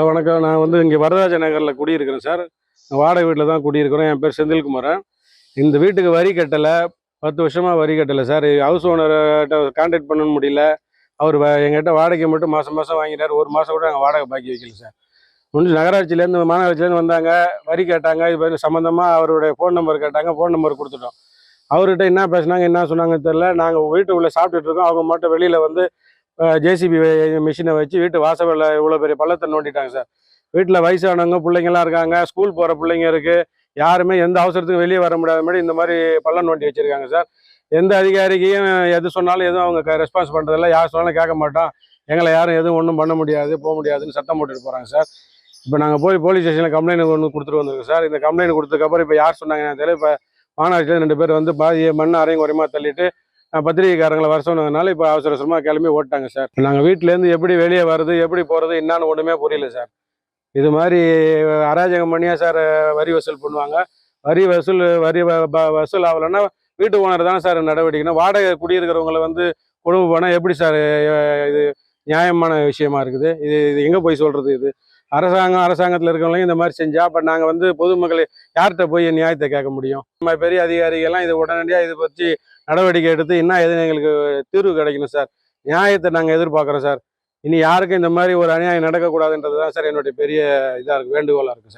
வணக்கம். நான் இங்கே வரதராஜ நகரில் குடியிருக்கிறேன் சார். வாடகை வீட்டில் தான் குடியிருக்கிறோம். என் பேர் செந்தில்குமாரன். இந்த வீட்டுக்கு வரி கட்டலை. 10 வருஷமாக வரி கட்டலை சார். ஹவுஸ் ஓனர்கிட்ட கான்டாக்ட் பண்ண முடியல. அவர் எங்கிட்ட வாடகை மட்டும் மாதம் மாதம் வாங்கிட்டார். ஒரு மாதம் கூட நாங்கள் வாடகை பாக்கி வைக்கல சார். நகராட்சியிலேருந்து மாநகராட்சியிலேருந்து வந்தாங்க, வரி கேட்டாங்க. இது சம்மந்தமாக அவருடைய ஃபோன் நம்பர் கேட்டாங்க. ஃபோன் நம்பர் கொடுத்துட்டோம். அவர்கிட்ட என்ன பேசுனாங்க, என்ன சொன்னாங்கன்னு தெரில. நாங்கள் வீட்டுக்குள்ளே சாப்பிட்டுட்டு இருக்கோம். அவங்க மட்டும் வெளியில் ஜேசிபி மிஷினை வச்சு வீட்டு வாசலில் இவ்வளோ பெரிய பள்ளத்தை நோண்டிட்டாங்க சார். வீட்டில் வயசானவங்க பிள்ளைங்கள்லாம் இருக்காங்க, ஸ்கூல் போகிற பிள்ளைங்க இருக்குது. யாருமே எந்த அவசரத்துக்கும் வெளியே வர முடியாத மாதிரி இந்த மாதிரி பள்ளம் நோண்டி வச்சுருக்காங்க சார். எந்த அதிகாரிக்கையும் எது சொன்னாலும் எதுவும் அவங்க ரெஸ்பான்ஸ் பண்ணுறதில்ல. யார் சொன்னாலும் கேட்க மாட்டோம், எங்களை யாரும் எதுவும் ஒன்றும் பண்ண முடியாது, போக முடியாதுன்னு சத்தம் போட்டுட்டு போகிறாங்க சார். இப்போ நாங்கள் போலீஸ் ஸ்டேஷனில் கம்ப்ளைண்ட் ஒன்று கொடுத்துட்டு வந்திருக்கோம் சார். இந்த கம்ப்ளைண்ட் கொடுத்ததுக்கப்புறம் இப்போ யார் சொன்னாங்க எனக்கு தெரியல. இப்போ மாநகராட்சியில் 2 பேர் பாதி மண் அரையும் குறையமாக தள்ளிட்டு பத்திரிகைக்காரங்களை வர சொன்னதுனால இப்போ அவசர அவசரமாக கிளம்பி ஓட்டாங்க சார். நாங்கள் வீட்டிலேருந்து எப்படி வெளியே வர்றது, எப்படி போகிறது, என்னான்னு ஒன்றுமே புரியல சார். இது மாதிரி அராஜகம் பண்ணியா சார் வரி வசூல் பண்ணுவாங்க. வரி வசூல் ஆகலைன்னா வீட்டு ஓனர் தானே சார் நடவடிக்கைனா. வாடகை குடியிருக்கிறவங்களை கொடுமை போனால் எப்படி சார் இது நியாயமான விஷயமா இருக்குது? இது இது எங்கே போய் சொல்கிறது? இது அரசாங்கத்தில் இருக்கிறவங்களையும் இந்த மாதிரி செஞ்சால் அப்போ நாங்கள் பொதுமக்களை யார்கிட்ட போய் நியாயத்தை கேட்க முடியும்? நம்ம பெரிய அதிகாரிகள்லாம் இது உடனடியாக இதை பற்றி நடவடிக்கை எடுத்து இன்னும் எதுவும் எங்களுக்கு தீர்வு கிடைக்கணும் சார். நியாயத்தை நாங்கள் எதிர்பார்க்குறோம் சார். இனி யாருக்கும் இந்த மாதிரி ஒரு அநியாயம் நடக்கக்கூடாதுன்றது தான் சார் என்னுடைய பெரிய இதாக இருக்குது, வேண்டுகோளாக இருக்குது சார்.